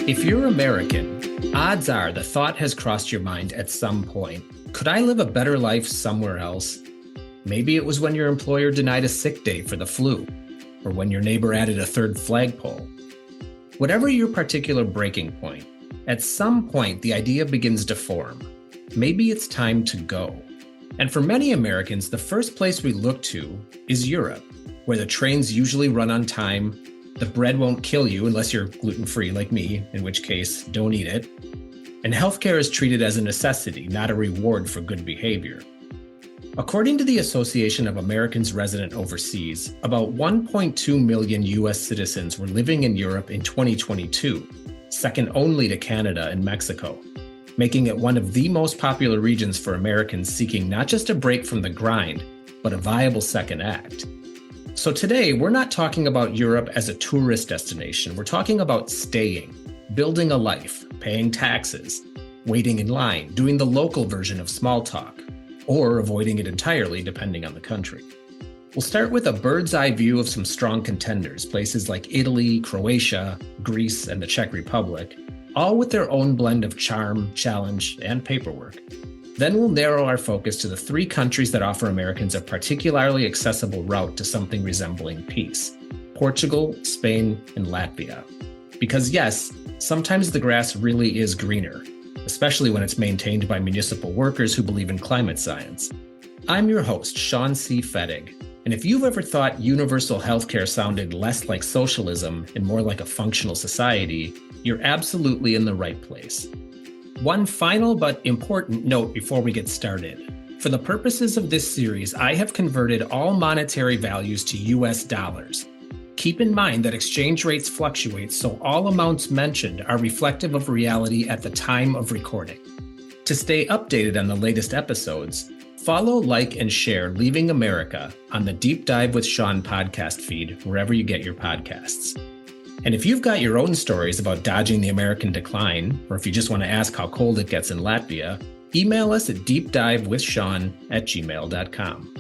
If you're American, odds are the thought has crossed your mind at some point. Could I live a better life somewhere else? Maybe it was when your employer denied a sick day for the flu, or when your neighbor added a third flagpole. Whatever your particular breaking point, at some point the idea begins to form. Maybe it's time to go. And for many Americans, the first place we look to is Europe, where the trains usually run on time, the bread won't kill you unless you're gluten-free like me, in which case, don't eat it. And healthcare is treated as a necessity, not a reward for good behavior. According to the Association of Americans Resident Overseas, about 1.2 million US citizens were living in Europe in 2022, second only to Canada and Mexico, making it one of the most popular regions for Americans seeking not just a break from the grind, but a viable second act. So today, we're not talking about Europe as a tourist destination. We're talking about staying, building a life, paying taxes, waiting in line, doing the local version of small talk, or avoiding it entirely depending on the country. We'll start with a bird's eye view of some strong contenders, places like Italy, Croatia, Greece, and the Czech Republic, all with their own blend of charm, challenge, and paperwork. Then we'll narrow our focus to the 3 countries that offer Americans a particularly accessible route to something resembling peace: Portugal, Spain, and Latvia. Because yes, sometimes the grass really is greener, especially when it's maintained by municipal workers who believe in climate science. I'm your host, Shawn C. Fettig, and if you've ever thought universal healthcare sounded less like socialism and more like a functional society, you're absolutely in the right place. One final but important note before we get started. For the purposes of this series, I have converted all monetary values to US dollars. Keep in mind that exchange rates fluctuate, so all amounts mentioned are reflective of reality at the time of recording. To stay updated on the latest episodes, follow, like, and share Leaving America on the Deep Dive with Shawn podcast feed wherever you get your podcasts. And if you've got your own stories about dodging the American decline, or if you just want to ask how cold it gets in Latvia, email us at deepdivewithshawn@gmail.com.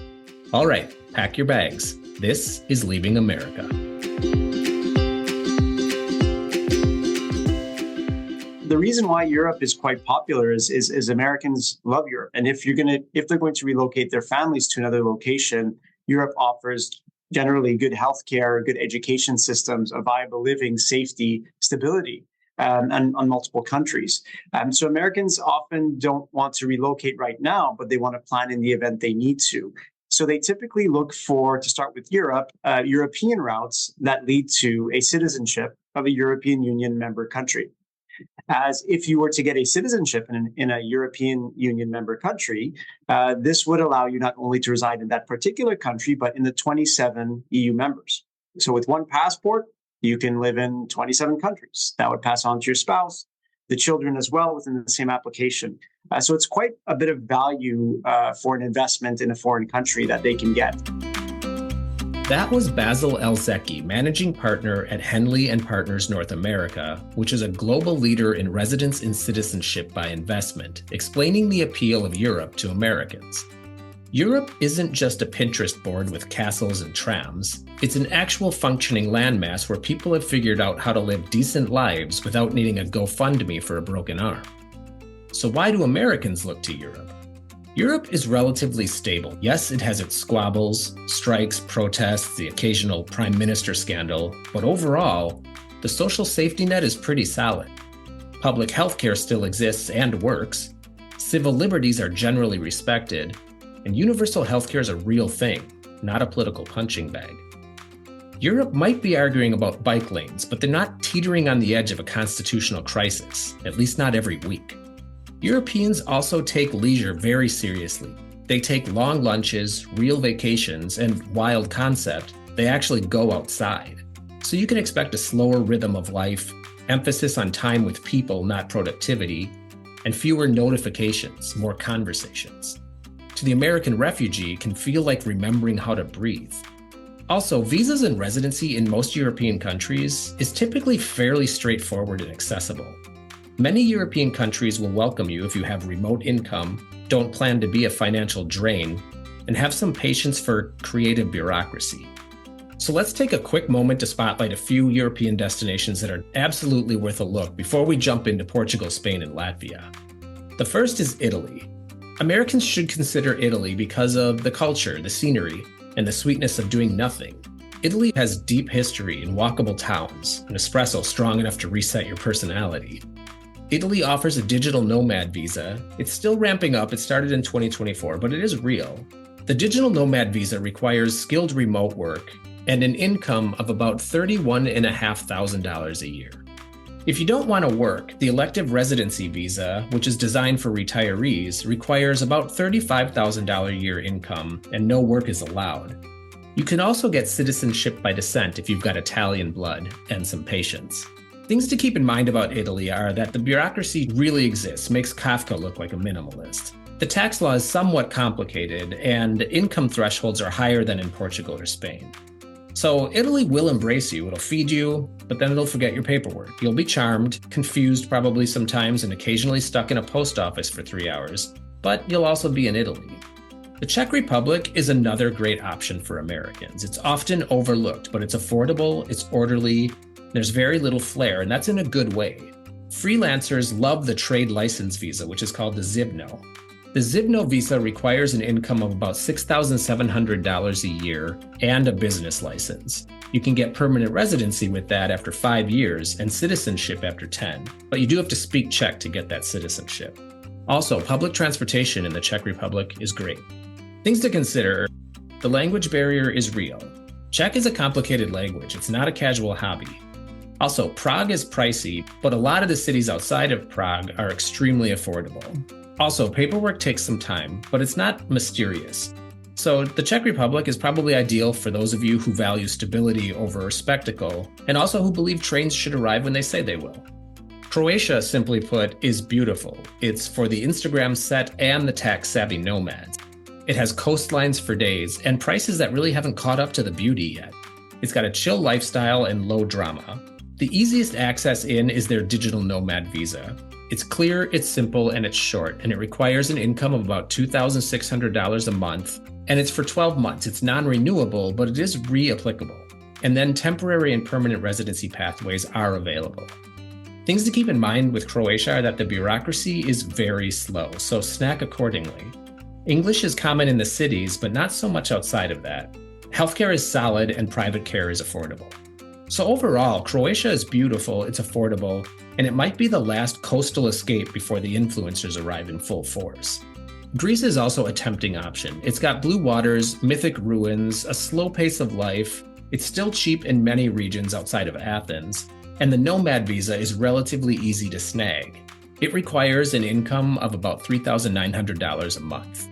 All right, pack your bags. This is Leaving America. The reason why Europe is quite popular is Americans love Europe. And if they're going to relocate their families to another location, Europe offers generally good healthcare, good education systems, a viable living, safety, stability, and on multiple countries. So Americans often don't want to relocate right now, but they want to plan in the event they need to. So they typically look to start with Europe, European routes that lead to a citizenship of a European Union member country. As if you were to get a citizenship in a European Union member country, this would allow you not only to reside in that particular country, but in the 27 EU members. So with one passport, you can live in 27 countries. That would pass on to your spouse, the children as well within the same application. So it's quite a bit of value for an investment in a foreign country that they can get. That was Basil Elzecki, managing partner at Henley & Partners North America, which is a global leader in residence and citizenship by investment, explaining the appeal of Europe to Americans. Europe isn't just a Pinterest board with castles and trams. It's an actual functioning landmass where people have figured out how to live decent lives without needing a GoFundMe for a broken arm. So why do Americans look to Europe? Europe is relatively stable. Yes, it has its squabbles, strikes, protests, the occasional prime minister scandal, but overall, the social safety net is pretty solid. Public healthcare still exists and works. Civil liberties are generally respected, and universal healthcare is a real thing, not a political punching bag. Europe might be arguing about bike lanes, but they're not teetering on the edge of a constitutional crisis, at least not every week. Europeans also take leisure very seriously. They take long lunches, real vacations, and wild concept, they actually go outside. So you can expect a slower rhythm of life, emphasis on time with people, not productivity, and fewer notifications, more conversations. To the American refugee, it can feel like remembering how to breathe. Also, visas and residency in most European countries is typically fairly straightforward and accessible. Many European countries will welcome you if you have remote income, don't plan to be a financial drain, and have some patience for creative bureaucracy. So let's take a quick moment to spotlight a few European destinations that are absolutely worth a look before we jump into Portugal, Spain, and Latvia. The first is Italy. Americans should consider Italy because of the culture, the scenery, and the sweetness of doing nothing. Italy has deep history in walkable towns, an espresso strong enough to reset your personality. Italy offers a digital nomad visa. It's still ramping up. It started in 2024, but it is real. The digital nomad visa requires skilled remote work and an income of about $31,500 a year. If you don't want to work, the elective residency visa, which is designed for retirees, requires about $35,000 a year income and no work is allowed. You can also get citizenship by descent if you've got Italian blood and some patience. Things to keep in mind about Italy are that the bureaucracy really exists, makes Kafka look like a minimalist. The tax law is somewhat complicated and income thresholds are higher than in Portugal or Spain. So Italy will embrace you, it'll feed you, but then it'll forget your paperwork. You'll be charmed, confused probably sometimes, and occasionally stuck in a post office for 3 hours, but you'll also be in Italy. The Czech Republic is another great option for Americans. It's often overlooked, but it's affordable, it's orderly, there's very little flair, and that's in a good way. Freelancers love the trade license visa, which is called the Zibno. The Zibno visa requires an income of about $6,700 a year and a business license. You can get permanent residency with that after 5 years and citizenship after 10, but you do have to speak Czech to get that citizenship. Also, public transportation in the Czech Republic is great. Things to consider: the language barrier is real. Czech is a complicated language, it's not a casual hobby. Also, Prague is pricey, but a lot of the cities outside of Prague are extremely affordable. Also, paperwork takes some time, but it's not mysterious. So the Czech Republic is probably ideal for those of you who value stability over spectacle, and also who believe trains should arrive when they say they will. Croatia, simply put, is beautiful. It's for the Instagram set and the tax-savvy nomads. It has coastlines for days and prices that really haven't caught up to the beauty yet. It's got a chill lifestyle and low drama. The easiest access in is their digital nomad visa. It's clear, it's simple, and it's short, and it requires an income of about $2,600 a month, and it's for 12 months. It's non-renewable, but it is re-applicable. And then temporary and permanent residency pathways are available. Things to keep in mind with Croatia are that the bureaucracy is very slow, so snack accordingly. English is common in the cities, but not so much outside of that. Healthcare is solid, and private care is affordable. So overall, Croatia is beautiful, it's affordable, and it might be the last coastal escape before the influencers arrive in full force. Greece is also a tempting option. It's got blue waters, mythic ruins, a slow pace of life. It's still cheap in many regions outside of Athens, and the nomad visa is relatively easy to snag. It requires an income of about $3,900 a month.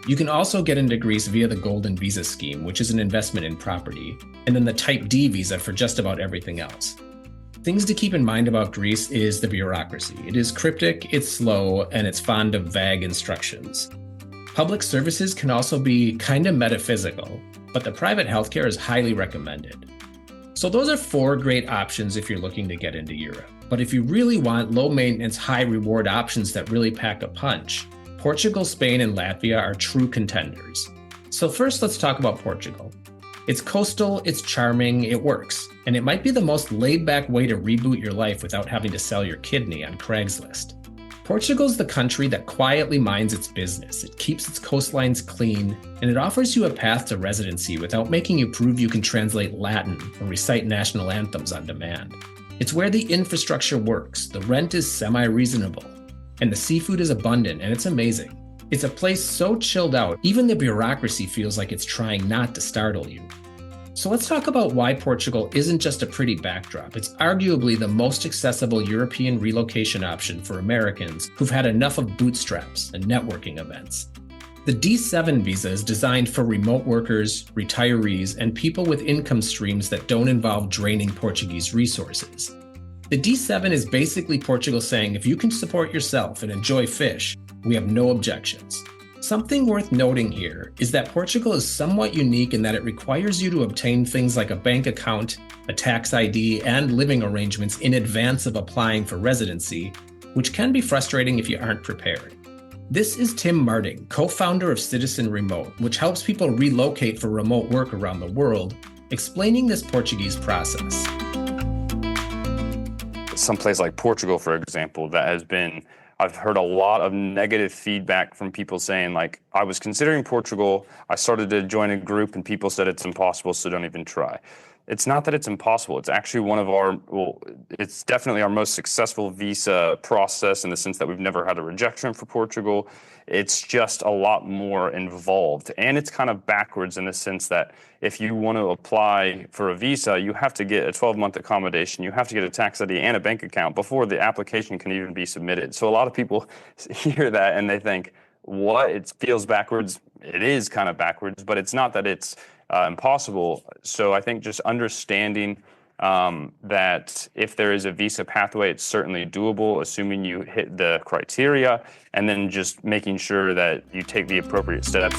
You can also get into Greece via the Golden Visa scheme, which is an investment in property, and then the Type D visa for just about everything else. Things to keep in mind about Greece is the bureaucracy. It is cryptic, it's slow, and it's fond of vague instructions. Public services can also be kind of metaphysical, but the private healthcare is highly recommended. So those are 4 great options if you're looking to get into Europe. But if you really want low maintenance, high reward options that really pack a punch, Portugal, Spain, and Latvia are true contenders. So first, let's talk about Portugal. It's coastal, it's charming, it works, and it might be the most laid-back way to reboot your life without having to sell your kidney on Craigslist. Portugal's the country that quietly minds its business. It keeps its coastlines clean, and it offers you a path to residency without making you prove you can translate Latin or recite national anthems on demand. It's where the infrastructure works, the rent is semi-reasonable, and the seafood is abundant, and it's amazing. It's a place so chilled out, even the bureaucracy feels like it's trying not to startle you. So let's talk about why Portugal isn't just a pretty backdrop. It's arguably the most accessible European relocation option for Americans who've had enough of bootstraps and networking events. The D7 visa is designed for remote workers, retirees, and people with income streams that don't involve draining Portuguese resources. The D7 is basically Portugal saying, if you can support yourself and enjoy fish, we have no objections. Something worth noting here is that Portugal is somewhat unique in that it requires you to obtain things like a bank account, a tax ID, and living arrangements in advance of applying for residency, which can be frustrating if you aren't prepared. This is Tim Marting, co-founder of Citizen Remote, which helps people relocate for remote work around the world, explaining this Portuguese process. Some place like Portugal, for example, I've heard a lot of negative feedback from people saying, like, I was considering Portugal, I started to join a group and people said it's impossible, so don't even try. It's not that it's impossible. It's actually it's definitely our most successful visa process in the sense that we've never had a rejection for Portugal. It's just a lot more involved. And it's kind of backwards in the sense that if you want to apply for a visa, you have to get a 12-month accommodation, you have to get a tax ID and a bank account before the application can even be submitted. So a lot of people hear that and they think, what? It feels backwards. It is kind of backwards, but it's not that it's impossible. So I think just understanding that if there is a visa pathway, it's certainly doable, assuming you hit the criteria, and then just making sure that you take the appropriate steps.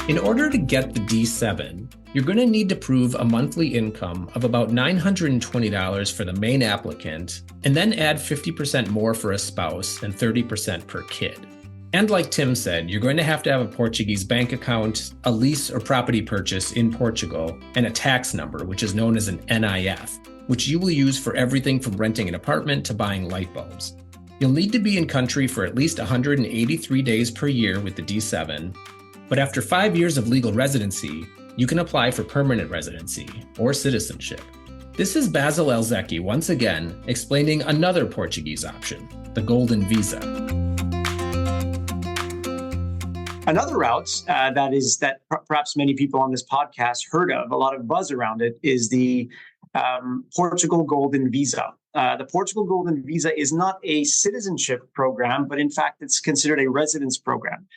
In order to get the D7, you're going to need to prove a monthly income of about $920 for the main applicant, and then add 50% more for a spouse and 30% per kid. And like Tim said, you're going to have a Portuguese bank account, a lease or property purchase in Portugal, and a tax number, which is known as an NIF, which you will use for everything from renting an apartment to buying light bulbs. You'll need to be in country for at least 183 days per year with the D7, but after 5 years of legal residency, you can apply for permanent residency or citizenship. This is Basil Elzecki once again explaining another Portuguese option, the Golden Visa. Another route that perhaps many people on this podcast heard of, a lot of buzz around it, is the Portugal Golden Visa. The Portugal Golden Visa is not a citizenship program, but in fact, it's considered a residence program.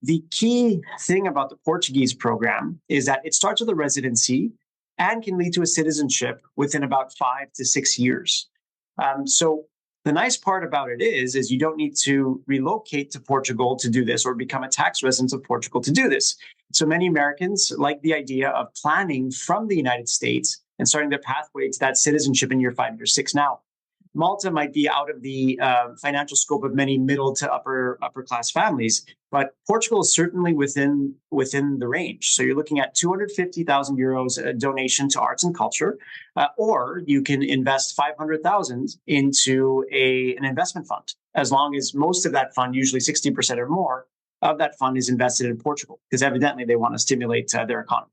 The key thing about the Portuguese program is that it starts with a residency and can lead to a citizenship within about 5 to 6 years. So the nice part about it is you don't need to relocate to Portugal to do this or become a tax resident of Portugal to do this. So many Americans like the idea of planning from the United States and starting their pathway to that citizenship in year 5, year 6 now. Malta might be out of the financial scope of many middle to upper class families, but Portugal is certainly within the range. So you're looking at 250,000 euros a donation to arts and culture, or you can invest 500,000 into an investment fund, as long as most of that fund, usually 60% or more of that fund, is invested in Portugal, because evidently they want to stimulate their economy.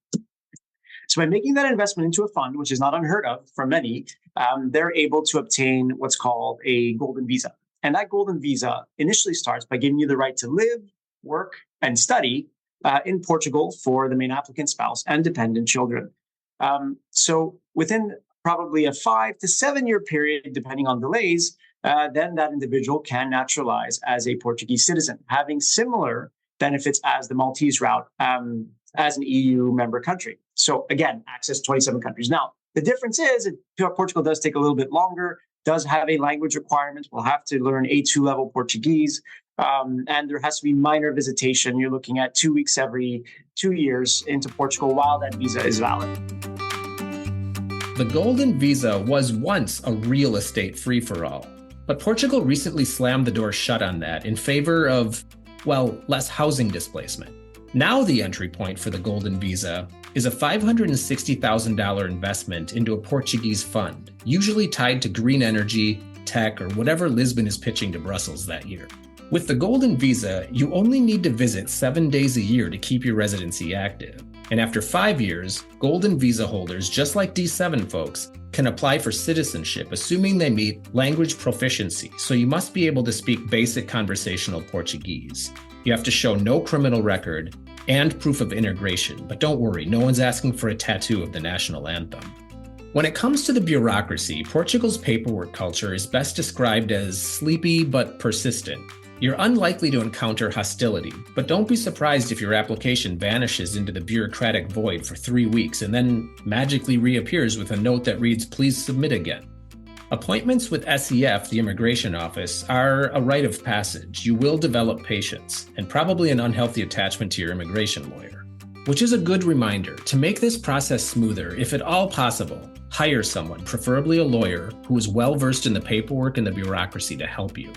So by making that investment into a fund, which is not unheard of for many, they're able to obtain what's called a golden visa. And that golden visa initially starts by giving you the right to live, work, and study in Portugal for the main applicant, spouse, and dependent children. So within probably a 5 to 7 year period, depending on delays, then that individual can naturalize as a Portuguese citizen, having similar benefits as the Maltese route as an EU member country. So again, access to 27 countries. Now, the difference is that Portugal does take a little bit longer, does have a language requirement. We'll have to learn A2 level Portuguese, and there has to be minor visitation. You're looking at 2 weeks every 2 years into Portugal while that visa is valid. The Golden Visa was once a real estate free-for-all, but Portugal recently slammed the door shut on that in favor of, less housing displacement. Now the entry point for the Golden Visa is a $560,000 investment into a Portuguese fund, usually tied to green energy, tech, or whatever Lisbon is pitching to Brussels that year. With the Golden Visa, you only need to visit 7 days a year to keep your residency active. And after 5 years, Golden Visa holders, just like D7 folks, can apply for citizenship, assuming they meet language proficiency. So you must be able to speak basic conversational Portuguese. You have to show no criminal record and proof of integration, but don't worry, no one's asking for a tattoo of the national anthem. When it comes to the bureaucracy, Portugal's paperwork culture is best described as sleepy but persistent. You're unlikely to encounter hostility, but don't be surprised if your application vanishes into the bureaucratic void for 3 weeks and then magically reappears with a note that reads, "Please submit again." Appointments with SEF, the immigration office, are a rite of passage. You will develop patience and probably an unhealthy attachment to your immigration lawyer. Which is a good reminder to make this process smoother, if at all possible, hire someone, preferably a lawyer, who is well versed in the paperwork and the bureaucracy to help you.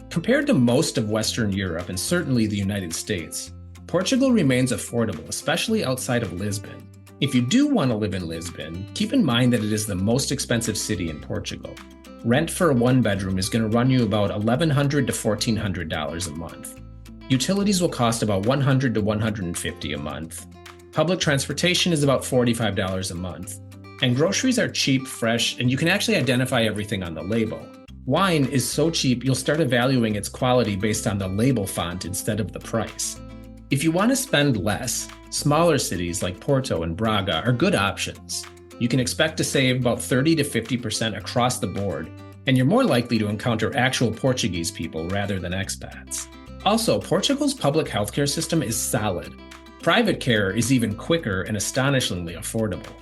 Compared to most of Western Europe and certainly the United States, Portugal remains affordable, especially outside of Lisbon. If you do want to live in Lisbon, keep in mind that it is the most expensive city in Portugal. Rent for a one-bedroom is going to run you about $1,100 to $1,400 a month. Utilities will cost about $100 to $150 a month. Public transportation is about $45 a month. And groceries are cheap, fresh, and you can actually identify everything on the label. Wine is so cheap, you'll start evaluating its quality based on the label font instead of the price. If you want to spend less, smaller cities like Porto and Braga are good options. You can expect to save about 30 to 50% across the board, and you're more likely to encounter actual Portuguese people rather than expats. Also, Portugal's public healthcare system is solid. Private care is even quicker and astonishingly affordable.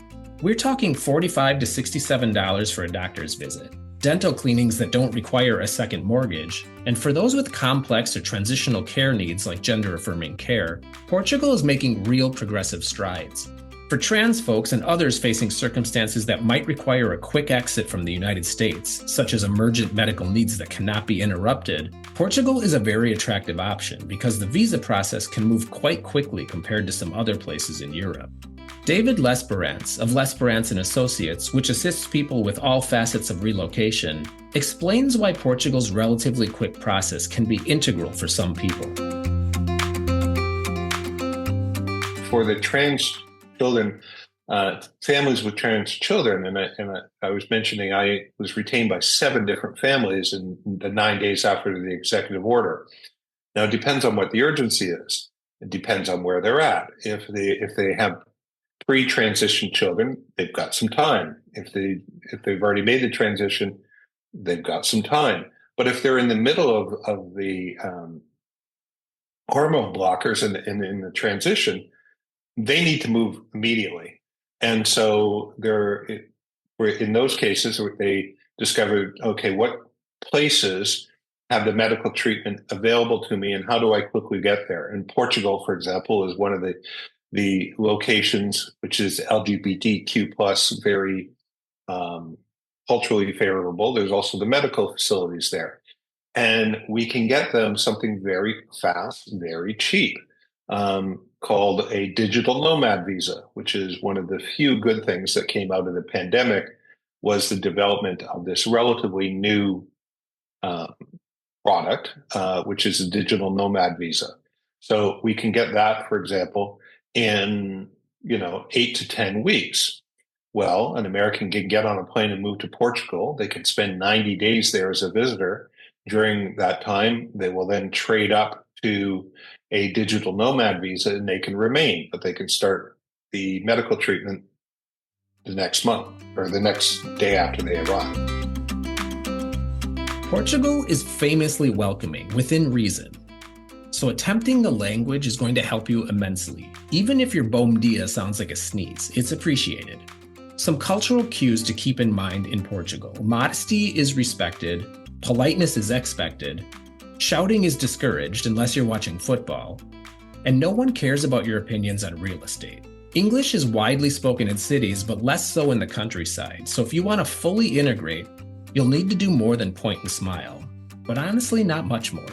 We're talking $45 to $67 for a doctor's visit, dental cleanings that don't require a second mortgage, and for those with complex or transitional care needs like gender-affirming care, Portugal is making real progressive strides. For trans folks and others facing circumstances that might require a quick exit from the United States, such as emergent medical needs that cannot be interrupted, Portugal is a very attractive option because the visa process can move quite quickly compared to some other places in Europe. David Lesperance of Lesperance and Associates, which assists people with all facets of relocation, explains why Portugal's relatively quick process can be integral for some people. For the trans children, families with trans children, and I was mentioning I was retained by 7 different families in the 9 days after the executive order. Now, it depends on what the urgency is. It depends on where they're at. If they have pre-transition children, they've got some time. If they've already made the transition, they've got some time. But if they're in the middle of the hormone blockers in the transition, they need to move immediately. And so in those cases, they discovered, okay, what places have the medical treatment available to me and how do I quickly get there? And Portugal, for example, is one of the locations, which is LGBTQ plus, very culturally favorable. There's also the medical facilities there. And we can get them something very fast, very cheap, called a digital nomad visa, which is one of the few good things that came out of the pandemic, was the development of this relatively new product, which is a digital nomad visa. So we can get that, for example, in 8 to 10 weeks. Well, an American can get on a plane and move to Portugal. They can spend 90 days there as a visitor. During that time, they will then trade up to a digital nomad visa and they can remain, but they can start the medical treatment the next month or the next day after they arrive. Portugal is famously welcoming within reason. So attempting the language is going to help you immensely. Even if your bom dia sounds like a sneeze, it's appreciated. Some cultural cues to keep in mind in Portugal. Modesty is respected, politeness is expected, shouting is discouraged unless you're watching football, and no one cares about your opinions on real estate. English is widely spoken in cities, but less so in the countryside. So if you want to fully integrate, you'll need to do more than point and smile. But honestly, not much more.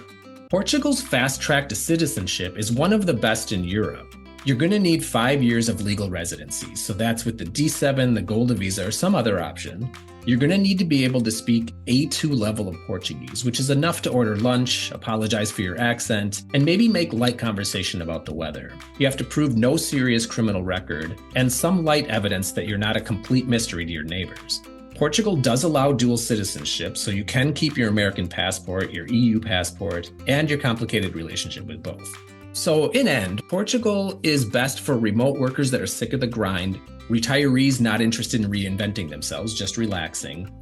Portugal's fast track to citizenship is one of the best in Europe. You're going to need 5 years of legal residency, so that's with the D7, the Golda visa, or some other option. You're going to need to be able to speak A2 level of Portuguese, which is enough to order lunch, apologize for your accent, and maybe make light conversation about the weather. You have to prove no serious criminal record, and some light evidence that you're not a complete mystery to your neighbors. Portugal does allow dual citizenship, so you can keep your American passport, your EU passport, and your complicated relationship with both. So in end, Portugal is best for remote workers that are sick of the grind, retirees not interested in reinventing themselves, just relaxing,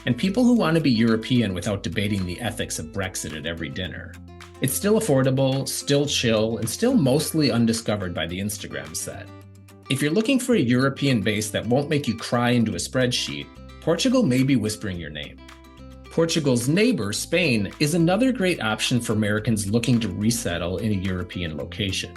and people who want to be European without debating the ethics of Brexit at every dinner. It's still affordable, still chill, and still mostly undiscovered by the Instagram set. If you're looking for a European base that won't make you cry into a spreadsheet, Portugal may be whispering your name. Portugal's neighbor, Spain, is another great option for Americans looking to resettle in a European location.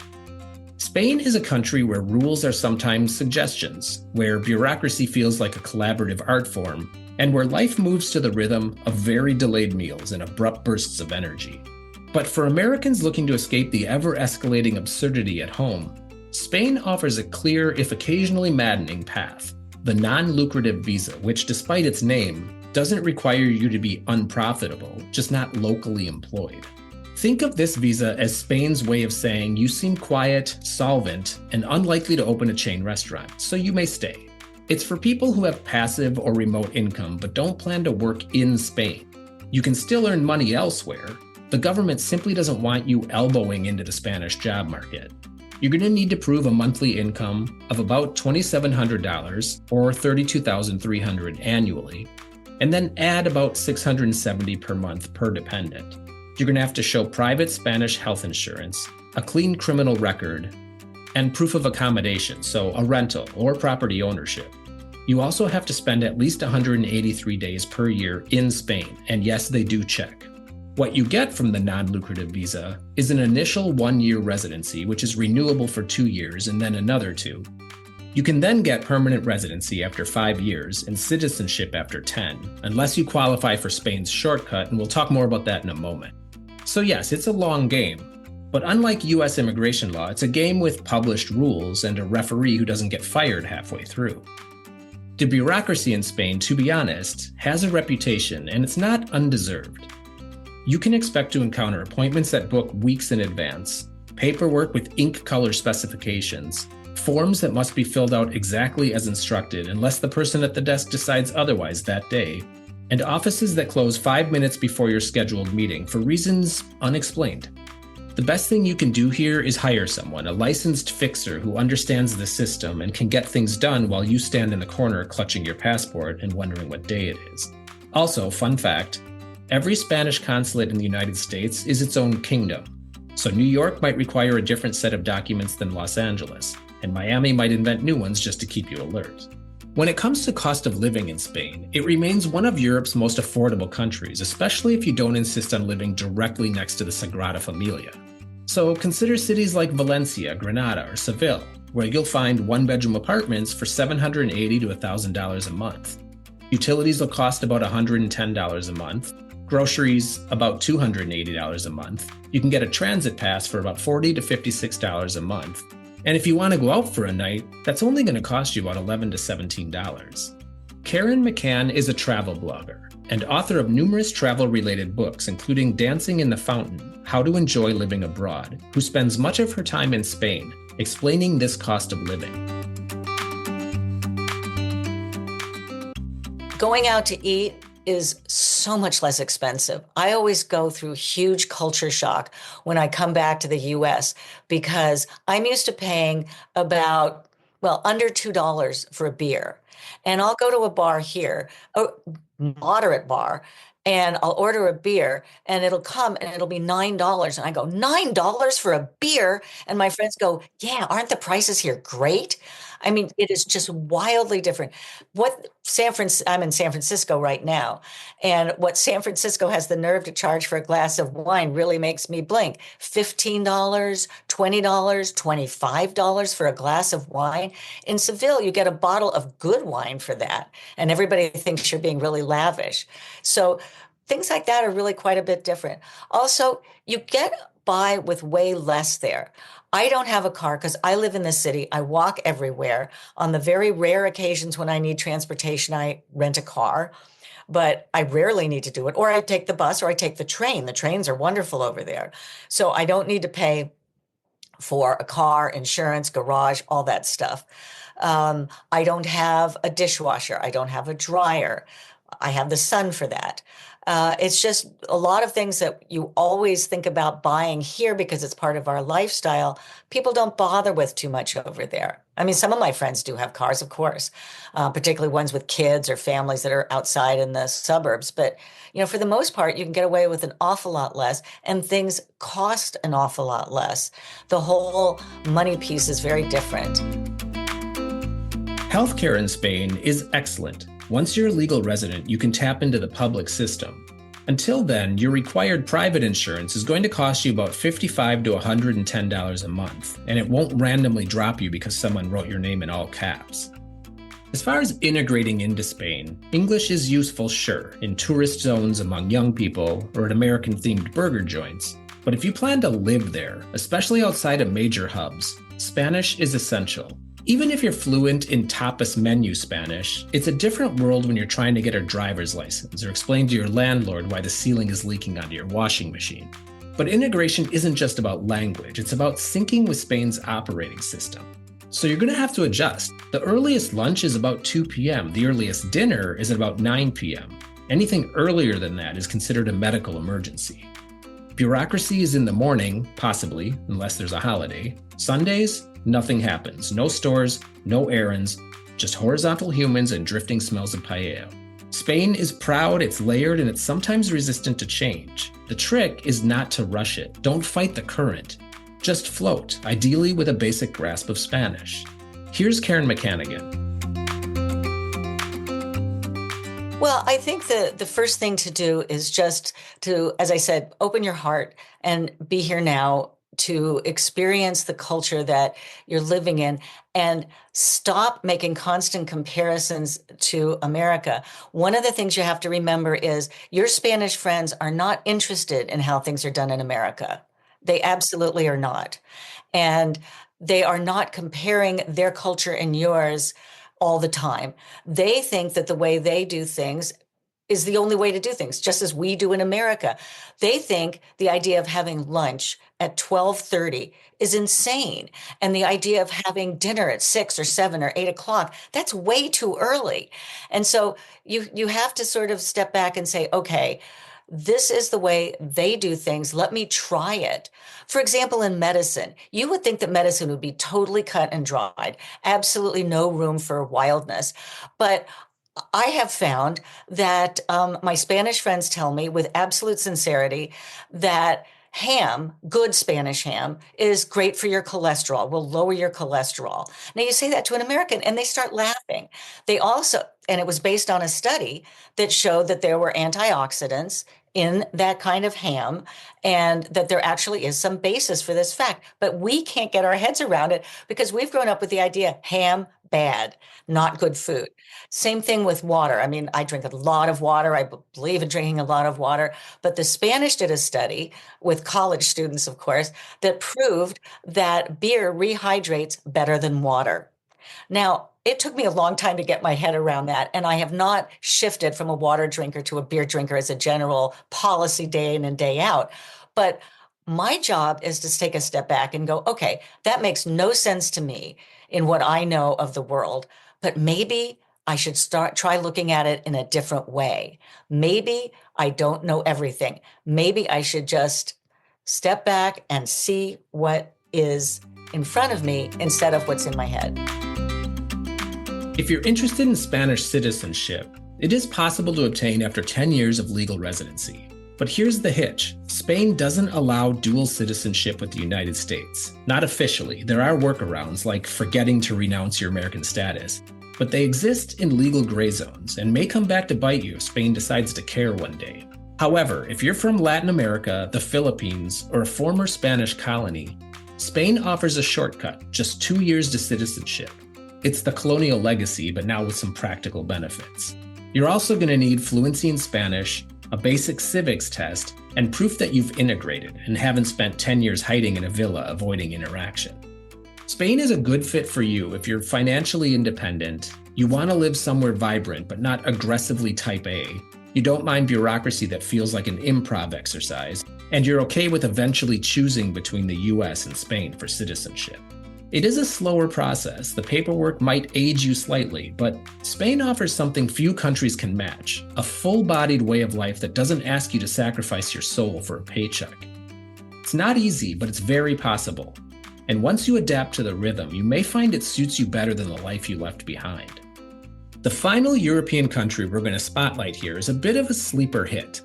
Spain is a country where rules are sometimes suggestions, where bureaucracy feels like a collaborative art form, and where life moves to the rhythm of very delayed meals and abrupt bursts of energy. But for Americans looking to escape the ever-escalating absurdity at home, Spain offers a clear, if occasionally maddening, path, the non-lucrative visa, which, despite its name, doesn't require you to be unprofitable, just not locally employed. Think of this visa as Spain's way of saying you seem quiet, solvent, and unlikely to open a chain restaurant, so you may stay. It's for people who have passive or remote income but don't plan to work in Spain. You can still earn money elsewhere. The government simply doesn't want you elbowing into the Spanish job market. You're going to need to prove a monthly income of about $2,700 or $32,300 annually, and then add about $670 per month per dependent. You're going to have to show private Spanish health insurance, a clean criminal record, and proof of accommodation, so a rental or property ownership. You also have to spend at least 183 days per year in Spain, and yes, they do check. What you get from the non-lucrative visa is an initial 1-year residency, which is renewable for 2 years and then another 2. You can then get permanent residency after 5 years and citizenship after 10, unless you qualify for Spain's shortcut, and we'll talk more about that in a moment. So yes, it's a long game, but unlike US immigration law, it's a game with published rules and a referee who doesn't get fired halfway through. The bureaucracy in Spain, to be honest, has a reputation, and it's not undeserved. You can expect to encounter appointments that book weeks in advance, paperwork with ink color specifications, forms that must be filled out exactly as instructed unless the person at the desk decides otherwise that day, and offices that close 5 minutes before your scheduled meeting for reasons unexplained. The best thing you can do here is hire someone, a licensed fixer who understands the system and can get things done while you stand in the corner clutching your passport and wondering what day it is. Also, fun fact, every Spanish consulate in the United States is its own kingdom. So New York might require a different set of documents than Los Angeles, and Miami might invent new ones just to keep you alert. When it comes to cost of living in Spain, it remains one of Europe's most affordable countries, especially if you don't insist on living directly next to the Sagrada Familia. So consider cities like Valencia, Granada, or Seville, where you'll find 1-bedroom apartments for $780 to $1,000 a month. Utilities will cost about $110 a month, groceries about $280 a month. You can get a transit pass for about $40 to $56 a month. And if you want to go out for a night, that's only going to cost you about $11 to $17. Karen McCann is a travel blogger and author of numerous travel-related books, including Dancing in the Fountain, How to Enjoy Living Abroad, who spends much of her time in Spain explaining this cost of living. Going out to eat is so much less expensive. I always go through huge culture shock when I come back to the US because I'm used to paying about, under $2 for a beer. And I'll go to a bar here, a moderate bar, and I'll order a beer and it'll come and it'll be $9. And I go, $9 for a beer? And my friends go, yeah, aren't the prices here great? I mean, it is just wildly different. I'm in San Francisco right now, and what San Francisco has the nerve to charge for a glass of wine really makes me blink. $15, $20, $25 for a glass of wine. In Seville, you get a bottle of good wine for that, and everybody thinks you're being really lavish. So things like that are really quite a bit different. Also, you get by with way less there. I don't have a car because I live in the city. I walk everywhere. On the very rare occasions when I need transportation, I rent a car, but I rarely need to do it. Or I take the bus or I take the train. The trains are wonderful over there. So I don't need to pay for a car, insurance, garage, all that stuff. I don't have a dishwasher. I don't have a dryer. I have the sun for that. It's just a lot of things that you always think about buying here because it's part of our lifestyle. People don't bother with too much over there. I mean, some of my friends do have cars, of course, particularly ones with kids or families that are outside in the suburbs. But, for the most part, you can get away with an awful lot less, and things cost an awful lot less. The whole money piece is very different. Healthcare in Spain is excellent. Once you're a legal resident, you can tap into the public system. Until then, your required private insurance is going to cost you about $55 to $110 a month, and it won't randomly drop you because someone wrote your name in all caps. As far as integrating into Spain, English is useful, sure, in tourist zones among young people or at American-themed burger joints. But if you plan to live there, especially outside of major hubs, Spanish is essential. Even if you're fluent in tapas menu Spanish, it's a different world when you're trying to get a driver's license or explain to your landlord why the ceiling is leaking onto your washing machine. But integration isn't just about language, it's about syncing with Spain's operating system. So you're going to have to adjust. The earliest lunch is about 2 p.m. The earliest dinner is at about 9 p.m. Anything earlier than that is considered a medical emergency. Bureaucracy is in the morning, possibly, unless there's a holiday. Sundays, nothing happens. No stores, no errands, just horizontal humans and drifting smells of paella. Spain is proud, it's layered, and it's sometimes resistant to change. The trick is not to rush it. Don't fight the current. Just float, ideally with a basic grasp of Spanish. Here's Karen McCannigan. Well, I think the first thing to do is just to, as I said, open your heart and be here now to experience the culture that you're living in and stop making constant comparisons to America. One of the things you have to remember is your Spanish friends are not interested in how things are done in America. They absolutely are not. And they are not comparing their culture and yours all the time. They think that the way they do things is the only way to do things, just as we do in America. They think the idea of having lunch at 12:30 is insane. And the idea of having dinner at 6 or 7 or 8 o'clock, that's way too early. And so you have to sort of step back and say, okay, this is the way they do things. Let me try it. For example, in medicine, you would think that medicine would be totally cut and dried, absolutely no room for wildness. But I have found that my Spanish friends tell me with absolute sincerity that ham, good Spanish ham, is great for your cholesterol, will lower your cholesterol. Now you say that to an American and they start laughing. They also, and it was based on a study that showed that there were antioxidants in that kind of ham and that there actually is some basis for this fact. But we can't get our heads around it because we've grown up with the idea ham, bad, not good food. Same thing with water. I mean, I drink a lot of water. I believe in drinking a lot of water. But the Spanish did a study with college students, of course, that proved that beer rehydrates better than water. Now, it took me a long time to get my head around that, and I have not shifted from a water drinker to a beer drinker as a general policy day in and day out. But my job is to take a step back and go, okay, that makes no sense to me in what I know of the world, but maybe I should try looking at it in a different way. Maybe I don't know everything. Maybe I should just step back and see what is in front of me instead of what's in my head. If you're interested in Spanish citizenship, it is possible to obtain after 10 years of legal residency. But here's the hitch. Spain doesn't allow dual citizenship with the United States. Not officially. There are workarounds like forgetting to renounce your American status. But they exist in legal gray zones and may come back to bite you if Spain decides to care one day. However, if you're from Latin America, the Philippines, or a former Spanish colony, Spain offers a shortcut, just 2 years to citizenship. It's the colonial legacy, but now with some practical benefits. You're also going to need fluency in Spanish, a basic civics test, and proof that you've integrated and haven't spent 10 years hiding in a villa avoiding interaction. Spain is a good fit for you if you're financially independent, you want to live somewhere vibrant but not aggressively type A, you don't mind bureaucracy that feels like an improv exercise, and you're okay with eventually choosing between the US and Spain for citizenship. It is a slower process. The paperwork might age you slightly, but Spain offers something few countries can match, a full-bodied way of life that doesn't ask you to sacrifice your soul for a paycheck. It's not easy, but it's very possible. And once you adapt to the rhythm, you may find it suits you better than the life you left behind. The final European country we're going to spotlight here is a bit of a sleeper hit.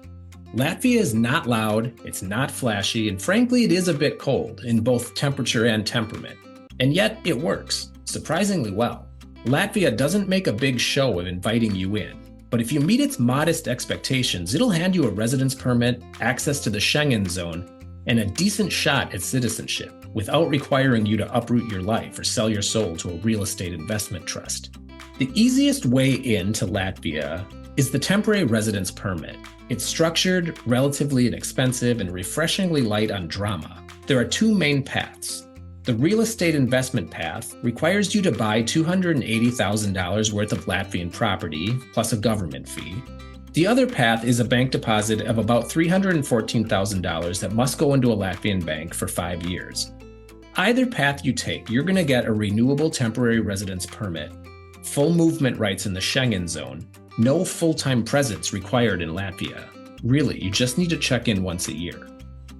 Latvia is not loud, it's not flashy, and frankly, it is a bit cold in both temperature and temperament. And yet it works, surprisingly well. Latvia doesn't make a big show of inviting you in, but if you meet its modest expectations, it'll hand you a residence permit, access to the Schengen zone, and a decent shot at citizenship without requiring you to uproot your life or sell your soul to a real estate investment trust. The easiest way into Latvia is the temporary residence permit. It's structured, relatively inexpensive, and refreshingly light on drama. There are two main paths. The real estate investment path requires you to buy $280,000 worth of Latvian property, plus a government fee. The other path is a bank deposit of about $314,000 that must go into a Latvian bank for 5 years. Either path you take, you're going to get a renewable temporary residence permit, full movement rights in the Schengen zone, no full-time presence required in Latvia. Really, you just need to check in once a year.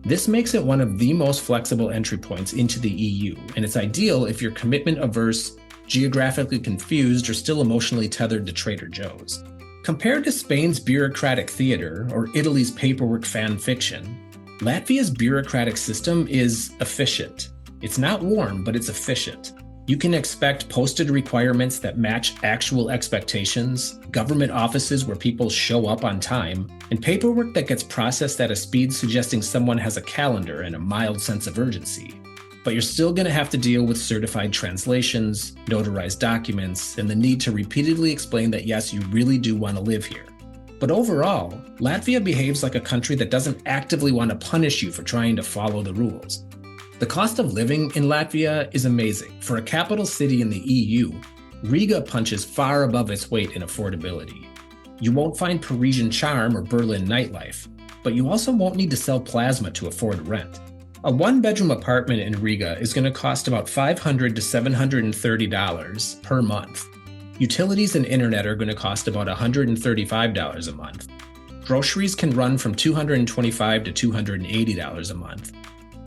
This makes it one of the most flexible entry points into the EU, and it's ideal if you're commitment averse, geographically confused, or still emotionally tethered to Trader Joe's. Compared to Spain's bureaucratic theater or Italy's paperwork fan fiction, Latvia's bureaucratic system is efficient. It's not warm, but it's efficient. You can expect posted requirements that match actual expectations, government offices where people show up on time, and paperwork that gets processed at a speed suggesting someone has a calendar and a mild sense of urgency. But you're still going to have to deal with certified translations, notarized documents, and the need to repeatedly explain that yes, you really do want to live here. But overall, Latvia behaves like a country that doesn't actively want to punish you for trying to follow the rules. The cost of living in Latvia is amazing. For a capital city in the EU, Riga punches far above its weight in affordability. You won't find Parisian charm or Berlin nightlife, but you also won't need to sell plasma to afford rent. A one-bedroom apartment in Riga is going to cost about $500 to $730 per month. Utilities and internet are going to cost about $135 a month. Groceries can run from $225 to $280 a month.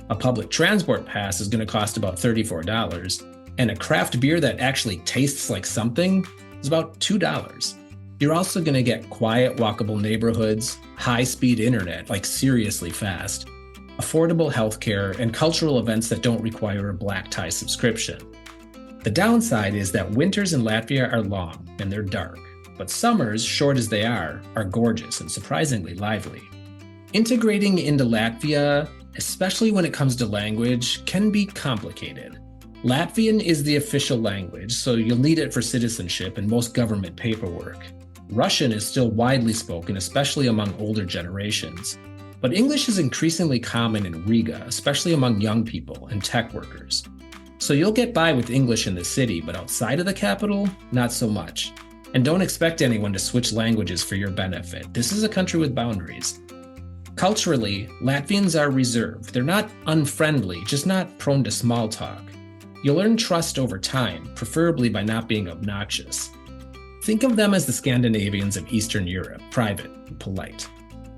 A public transport pass is going to cost about $34, and a craft beer that actually tastes like something is about $2. You're also going to get quiet, walkable neighborhoods, high-speed internet, like seriously fast, affordable healthcare, and cultural events that don't require a black tie subscription. The downside is that winters in Latvia are long and they're dark, but summers, short as they are gorgeous and surprisingly lively. Integrating into Latvia, especially when it comes to language, can be complicated. Latvian is the official language, so you'll need it for citizenship and most government paperwork. Russian is still widely spoken, especially among older generations. But English is increasingly common in Riga, especially among young people and tech workers. So you'll get by with English in the city, but outside of the capital, not so much. And don't expect anyone to switch languages for your benefit. This is a country with boundaries. Culturally, Latvians are reserved. They're not unfriendly, just not prone to small talk. You'll earn trust over time, preferably by not being obnoxious. Think of them as the Scandinavians of Eastern Europe, private and polite.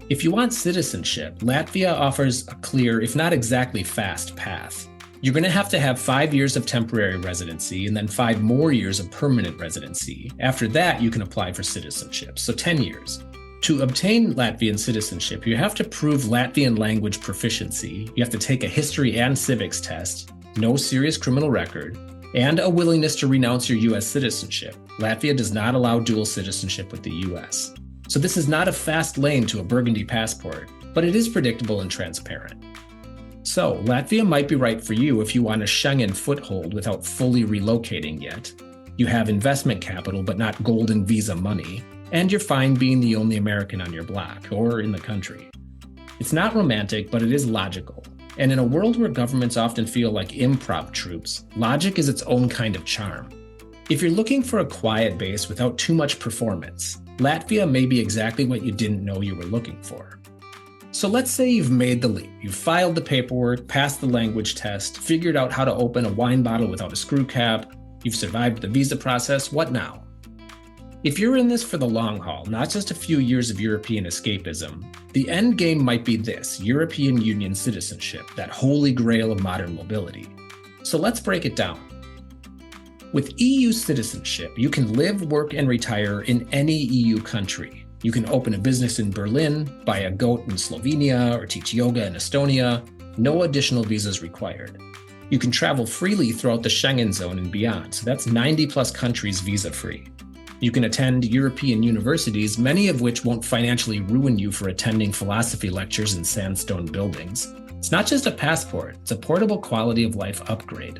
If you want citizenship, Latvia offers a clear, if not exactly fast, path. You're going to have 5 years of temporary residency and then 5 more years of permanent residency. After that, you can apply for citizenship, so 10 years. To obtain Latvian citizenship, you have to prove Latvian language proficiency, you have to take a history and civics test, no serious criminal record, and a willingness to renounce your U.S. citizenship. Latvia does not allow dual citizenship with the U.S. So this is not a fast lane to a burgundy passport, but it is predictable and transparent. So Latvia might be right for you if you want a Schengen foothold without fully relocating yet. You have investment capital but not golden visa money, and you're fine being the only American on your block or in the country. It's not romantic, but it is logical. And in a world where governments often feel like improv troops, logic is its own kind of charm. If you're looking for a quiet base without too much performance, Latvia may be exactly what you didn't know you were looking for. So let's say you've made the leap. You've filed the paperwork, passed the language test, figured out how to open a wine bottle without a screw cap, you've survived the visa process. What now? If you're in this for the long haul, not just a few years of European escapism, the end game might be this: European Union citizenship, that holy grail of modern mobility. So let's break it down. With EU citizenship, you can live, work, and retire in any EU country. You can open a business in Berlin, buy a goat in Slovenia, or teach yoga in Estonia. No additional visas required. You can travel freely throughout the Schengen zone and beyond, so that's 90 plus countries visa-free. You can attend European universities, many of which won't financially ruin you for attending philosophy lectures in sandstone buildings. It's not just a passport, it's a portable quality of life upgrade.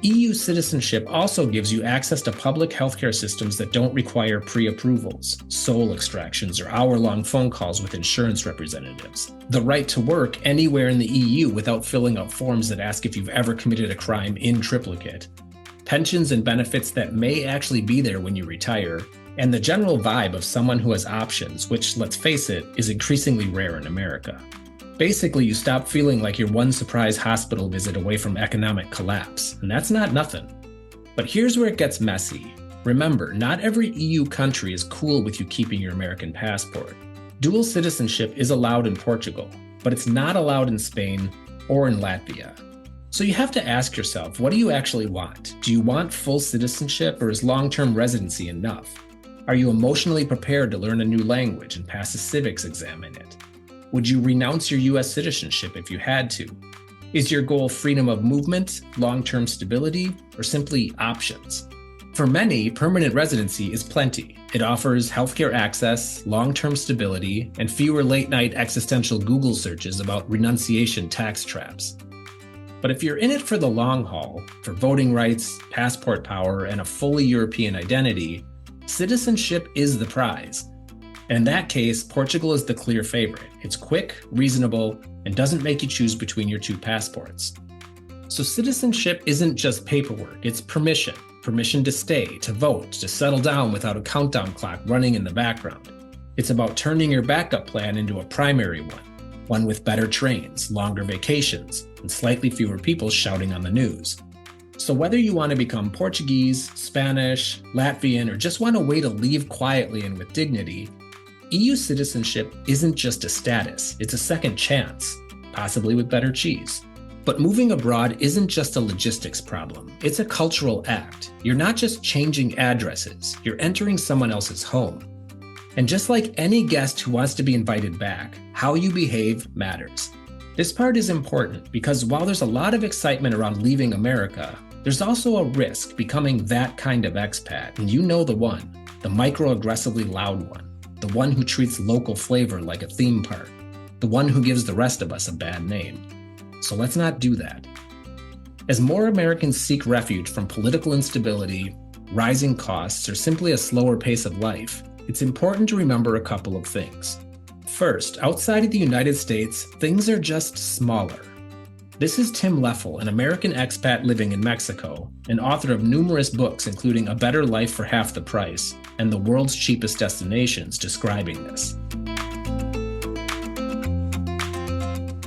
EU citizenship also gives you access to public healthcare systems that don't require pre-approvals, soul extractions, or hour-long phone calls with insurance representatives. The right to work anywhere in the EU without filling out forms that ask if you've ever committed a crime in triplicate. Pensions and benefits that may actually be there when you retire, and the general vibe of someone who has options, which, let's face it, is increasingly rare in America. Basically, you stop feeling like you're one surprise hospital visit away from economic collapse, and that's not nothing. But here's where it gets messy. Remember, not every EU country is cool with you keeping your American passport. Dual citizenship is allowed in Portugal, but it's not allowed in Spain or in Latvia. So you have to ask yourself, what do you actually want? Do you want full citizenship, or is long-term residency enough? Are you emotionally prepared to learn a new language and pass a civics exam in it? Would you renounce your US citizenship if you had to? Is your goal freedom of movement, long-term stability, or simply options? For many, permanent residency is plenty. It offers healthcare access, long-term stability, and fewer late-night existential Google searches about renunciation tax traps. But if you're in it for the long haul, for voting rights, passport power, and a fully European identity, citizenship is the prize. And in that case, Portugal is the clear favorite. It's quick, reasonable, and doesn't make you choose between your two passports. So citizenship isn't just paperwork, it's permission. Permission to stay, to vote, to settle down without a countdown clock running in the background. It's about turning your backup plan into a primary one with better trains, longer vacations, and slightly fewer people shouting on the news. So whether you want to become Portuguese, Spanish, Latvian, or just want a way to leave quietly and with dignity, EU citizenship isn't just a status, it's a second chance, possibly with better cheese. But moving abroad isn't just a logistics problem, it's a cultural act. You're not just changing addresses, you're entering someone else's home. And just like any guest who wants to be invited back, how you behave matters. This part is important because while there's a lot of excitement around leaving America, there's also a risk becoming that kind of expat, and you know the one, the microaggressively loud one. The one who treats local flavor like a theme park, the one who gives the rest of us a bad name. So let's not do that. As more Americans seek refuge from political instability, rising costs, or simply a slower pace of life, it's important to remember a couple of things. First, outside of the United States, things are just smaller. This is Tim Leffel, an American expat living in Mexico, and author of numerous books including A Better Life for Half the Price and The World's Cheapest Destinations, describing this.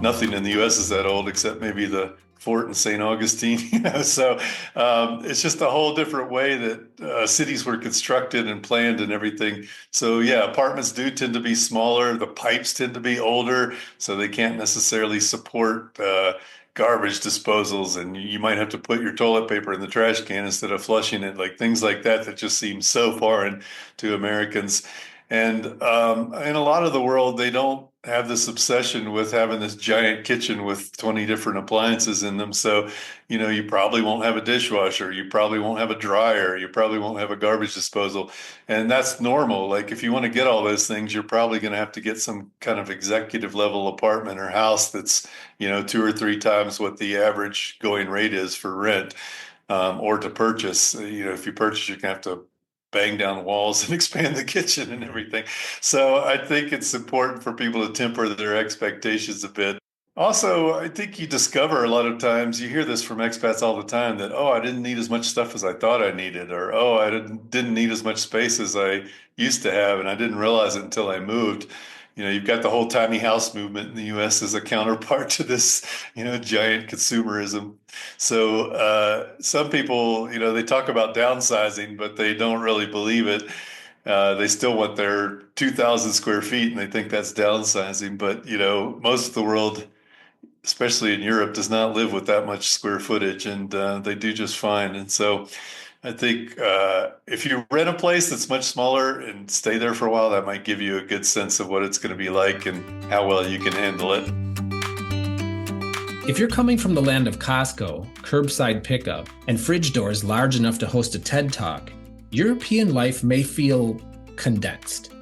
Nothing in the U.S. is that old except maybe the fort in St. Augustine. So it's just a whole different way that cities were constructed and planned and everything. So yeah, apartments do tend to be smaller. The pipes tend to be older, so they can't necessarily support garbage disposals, and you might have to put your toilet paper in the trash can instead of flushing it, like things like that just seem so foreign to Americans. And in a lot of the world, they don't have this obsession with having this giant kitchen with 20 different appliances in them. So, you probably won't have a dishwasher. You probably won't have a dryer. You probably won't have a garbage disposal. And that's normal. Like if you want to get all those things, you're probably going to have to get some kind of executive level apartment or house that's, 2 or 3 times what the average going rate is for rent, or to purchase. If you purchase, you're going to have to bang down walls and expand the kitchen and everything. So I think it's important for people to temper their expectations a bit. Also, I think you discover a lot of times, you hear this from expats all the time, that, I didn't need as much stuff as I thought I needed, or, I didn't need as much space as I used to have, and I didn't realize it until I moved. You've got the whole tiny house movement in the U.S. as a counterpart to this, giant consumerism. So some people, they talk about downsizing, but they don't really believe it. They still want their 2,000 square feet, and they think that's downsizing. But, most of the world, especially in Europe, does not live with that much square footage, and they do just fine. And so I think if you rent a place that's much smaller and stay there for a while, that might give you a good sense of what it's going to be like and how well you can handle it. If you're coming from the land of Costco, curbside pickup, and fridge doors large enough to host a TED Talk, European life may feel condensed.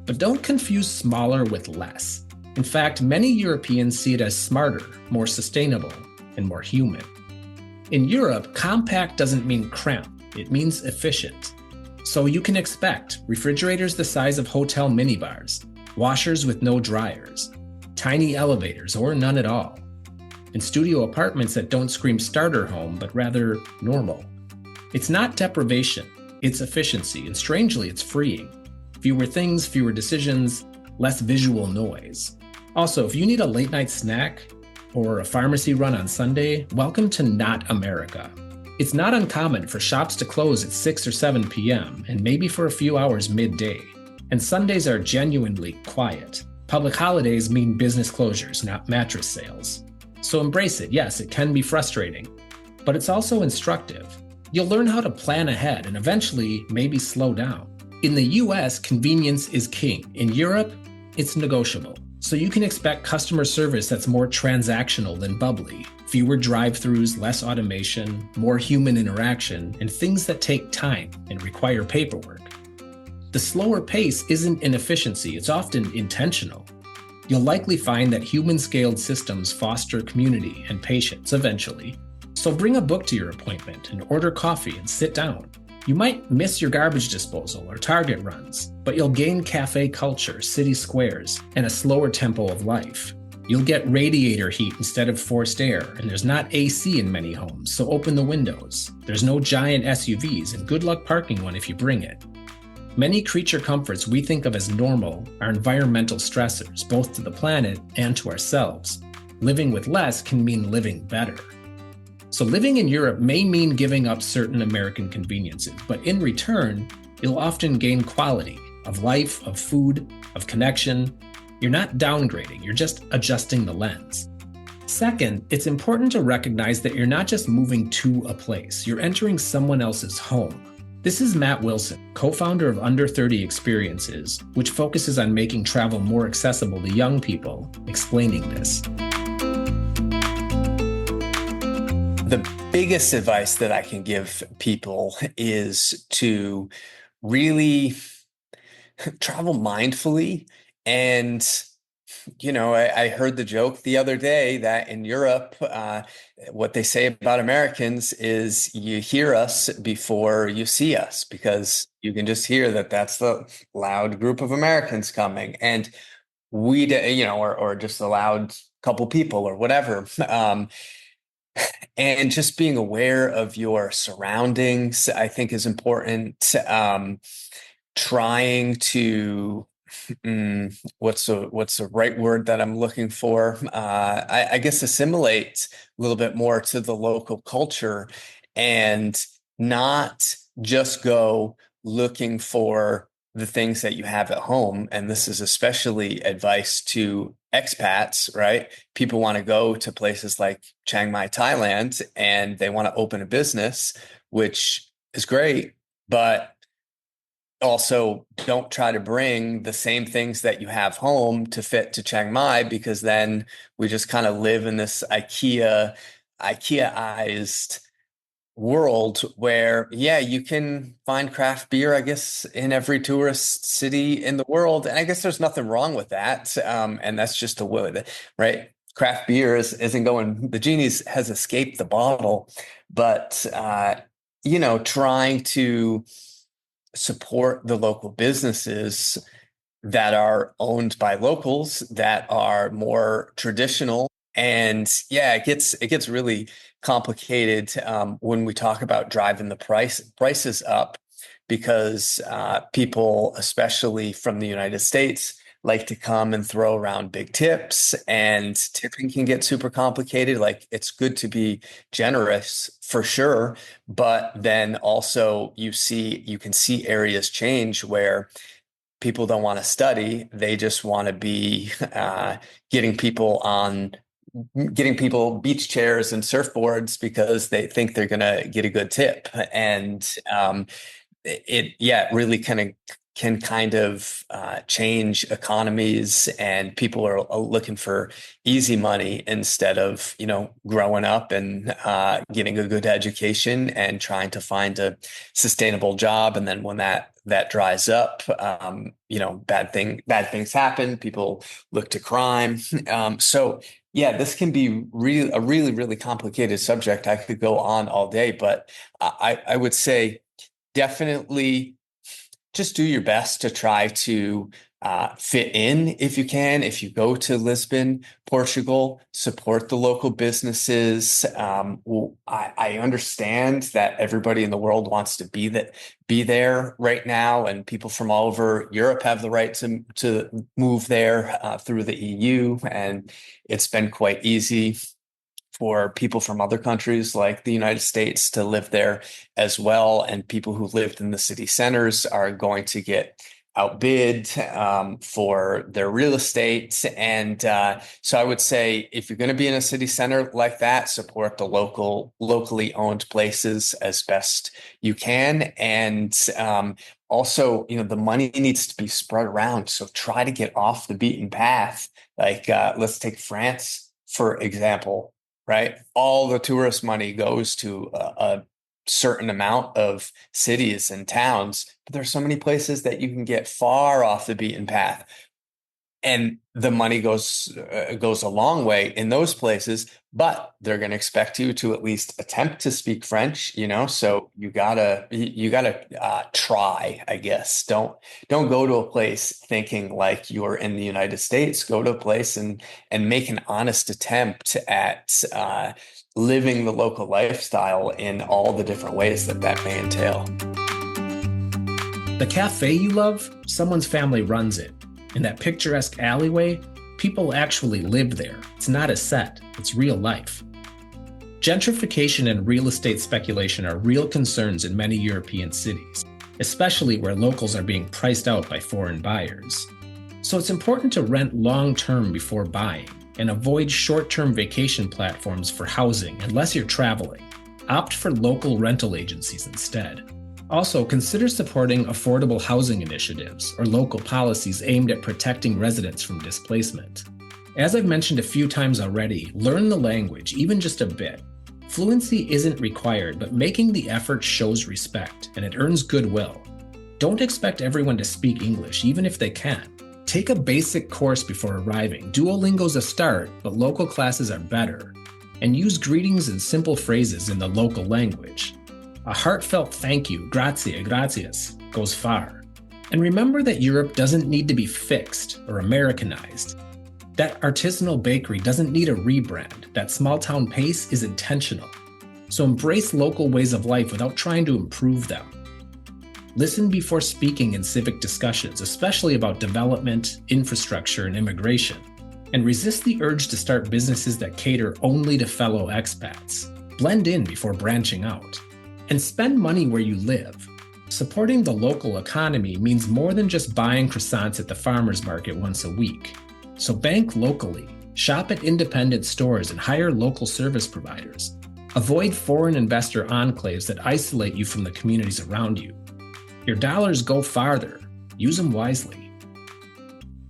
But don't confuse smaller with less. In fact, many Europeans see it as smarter, more sustainable, and more human. In Europe, compact doesn't mean cramped, it means efficient. So you can expect refrigerators the size of hotel minibars, washers with no dryers, tiny elevators or none at all, and studio apartments that don't scream starter home, but rather normal. It's not deprivation, it's efficiency, and strangely, it's freeing. Fewer things, fewer decisions, less visual noise. Also, if you need a late night snack or a pharmacy run on Sunday, welcome to Not America. It's not uncommon for shops to close at 6 or 7 p.m. and maybe for a few hours midday. And Sundays are genuinely quiet. Public holidays mean business closures, not mattress sales. So embrace it. Yes, it can be frustrating, but it's also instructive. You'll learn how to plan ahead and eventually maybe slow down. In the US, convenience is king. In Europe, it's negotiable. So you can expect customer service that's more transactional than bubbly. Fewer drive-throughs, less automation, more human interaction, and things that take time and require paperwork. The slower pace isn't inefficiency, it's often intentional. You'll likely find that human-scaled systems foster community and patience eventually. So bring a book to your appointment and order coffee and sit down. You might miss your garbage disposal or Target runs, but you'll gain cafe culture, city squares, and a slower tempo of life. You'll get radiator heat instead of forced air, and there's not AC in many homes, so open the windows. There's no giant SUVs, and good luck parking one if you bring it. Many creature comforts we think of as normal are environmental stressors, both to the planet and to ourselves. Living with less can mean living better. So living in Europe may mean giving up certain American conveniences, but in return, you'll often gain quality of life, of food, of connection. You're not downgrading, you're just adjusting the lens. Second, it's important to recognize that you're not just moving to a place, you're entering someone else's home. This is Matt Wilson, co-founder of Under 30 Experiences, which focuses on making travel more accessible to young people, explaining this. The biggest advice that I can give people is to really travel mindfully. And, I heard the joke the other day that in Europe, what they say about Americans is you hear us before you see us, because you can just hear that that's the loud group of Americans coming. And we, or just a loud couple people or whatever. And just being aware of your surroundings, I think, is important. Trying to, what's the right word that I'm looking for? I guess assimilate a little bit more to the local culture and not just go looking for the things that you have at home. And this is especially advice to expats, right? People want to go to places like Chiang Mai, Thailand, and they want to open a business, which is great, but also don't try to bring the same things that you have home to fit to Chiang Mai, because then we just kind of live in this IKEAized world where, you can find craft beer, I guess, in every tourist city in the world. And I guess there's nothing wrong with that. And that's just the way, right? Craft beer isn't going, the genie has escaped the bottle, but, trying to support the local businesses that are owned by locals, that are more traditional. And it gets really complicated when we talk about driving the prices up, because people, especially from the United States, like to come and throw around big tips, and tipping can get super complicated. Like, it's good to be generous for sure, but then also you can see areas change where people don't want to study. They just want to be getting people beach chairs and surfboards because they think they're going to get a good tip. And it really can kind of change economies, and people are looking for easy money instead of, growing up and getting a good education and trying to find a sustainable job. And then when that dries up, bad things happen. People look to crime. So Yeah, this can be really complicated subject. I could go on all day, but I would say definitely just do your best to try to fit in if you can. If you go to Lisbon, Portugal, support the local businesses. I understand that everybody in the world wants to be there right now, and people from all over Europe have the right to move there through the EU, and it's been quite easy for people from other countries like the United States to live there as well. And people who lived in the city centers are going to get outbid for their real estate. And so I would say if you're going to be in a city center like that, support the locally owned places as best you can. And also, the money needs to be spread around. So try to get off the beaten path. Like let's take France, for example. Right? All the tourist money goes to a certain amount of cities and towns, but there's so many places that you can get far off the beaten path. And the money goes a long way in those places, but they're going to expect you to at least attempt to speak French, so you gotta try, I guess. Don't go to a place thinking like you're in the United States. Go to a place and make an honest attempt at living the local lifestyle in all the different ways that may entail. The cafe you love, someone's family runs it. In that picturesque alleyway, people actually live there. It's not a set, it's real life. Gentrification and real estate speculation are real concerns in many European cities, especially where locals are being priced out by foreign buyers. So it's important to rent long-term before buying and avoid short-term vacation platforms for housing unless you're traveling. Opt for local rental agencies instead. Also, consider supporting affordable housing initiatives or local policies aimed at protecting residents from displacement. As I've mentioned a few times already, learn the language, even just a bit. Fluency isn't required, but making the effort shows respect, and it earns goodwill. Don't expect everyone to speak English, even if they can. Take a basic course before arriving. Duolingo's a start, but local classes are better. And use greetings and simple phrases in the local language. A heartfelt thank you, grazie, gracias, goes far. And remember that Europe doesn't need to be fixed or Americanized. That artisanal bakery doesn't need a rebrand. That small town pace is intentional. So embrace local ways of life without trying to improve them. Listen before speaking in civic discussions, especially about development, infrastructure, and immigration. And resist the urge to start businesses that cater only to fellow expats. Blend in before branching out. And spend money where you live. Supporting the local economy means more than just buying croissants at the farmer's market once a week. So bank locally, shop at independent stores, and hire local service providers. Avoid foreign investor enclaves that isolate you from the communities around you. Your dollars go farther. Use them wisely.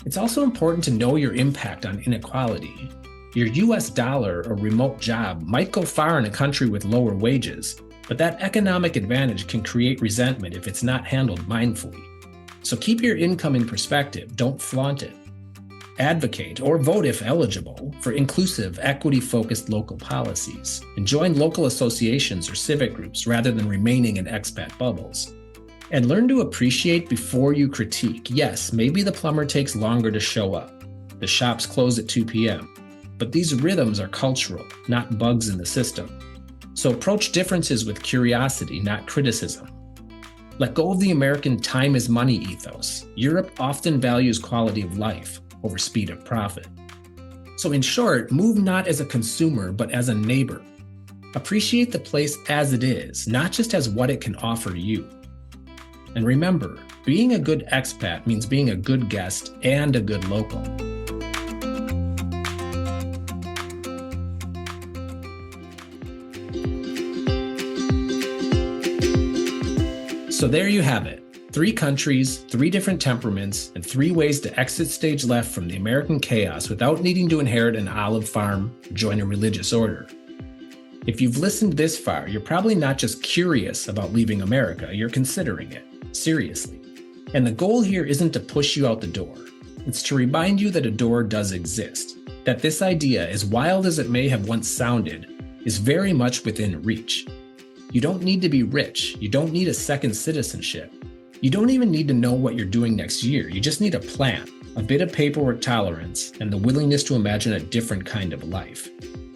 It's also important to know your impact on inequality. Your US dollar or remote job might go far in a country with lower wages, but that economic advantage can create resentment if it's not handled mindfully. So keep your income in perspective, don't flaunt it. Advocate, or vote if eligible, for inclusive, equity-focused local policies, and join local associations or civic groups rather than remaining in expat bubbles. And learn to appreciate before you critique. Yes, maybe the plumber takes longer to show up. The shops close at 2 p.m. But these rhythms are cultural, not bugs in the system. So approach differences with curiosity, not criticism. Let go of the American time is money ethos. Europe often values quality of life over speed of profit. So in short, move not as a consumer, but as a neighbor. Appreciate the place as it is, not just as what it can offer you. And remember, being a good expat means being a good guest and a good local. So there you have it. 3 countries, 3 different temperaments, and 3 ways to exit stage left from the American chaos without needing to inherit an olive farm or join a religious order. If you've listened this far, you're probably not just curious about leaving America, you're considering it, seriously. And the goal here isn't to push you out the door. It's to remind you that a door does exist. that this idea, as wild as it may have once sounded, is very much within reach. You don't need to be rich. You don't need a second citizenship. You don't even need to know what you're doing next year. You just need a plan, a bit of paperwork tolerance, and the willingness to imagine a different kind of life.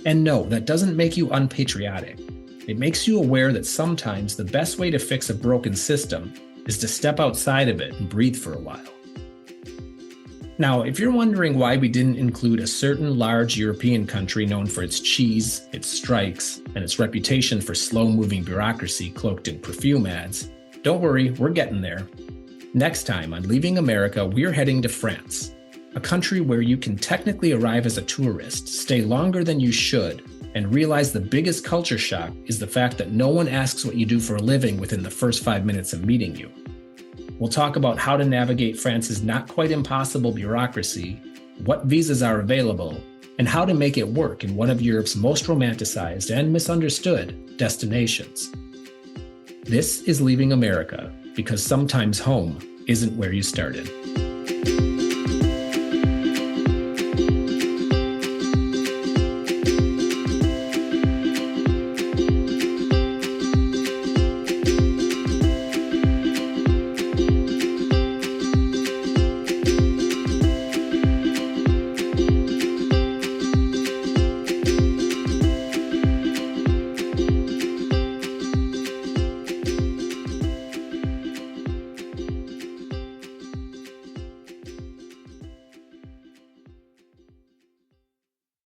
And no, that doesn't make you unpatriotic. It makes you aware that sometimes the best way to fix a broken system is to step outside of it and breathe for a while. Now, if you're wondering why we didn't include a certain large European country known for its cheese, its strikes, and its reputation for slow-moving bureaucracy cloaked in perfume ads, don't worry, we're getting there. Next time on Leaving America, we're heading to France, a country where you can technically arrive as a tourist, stay longer than you should, and realize the biggest culture shock is the fact that no one asks what you do for a living within the first 5 minutes of meeting you. We'll talk about how to navigate France's not quite impossible bureaucracy, what visas are available, and how to make it work in one of Europe's most romanticized and misunderstood destinations. This is Leaving America, because sometimes home isn't where you started.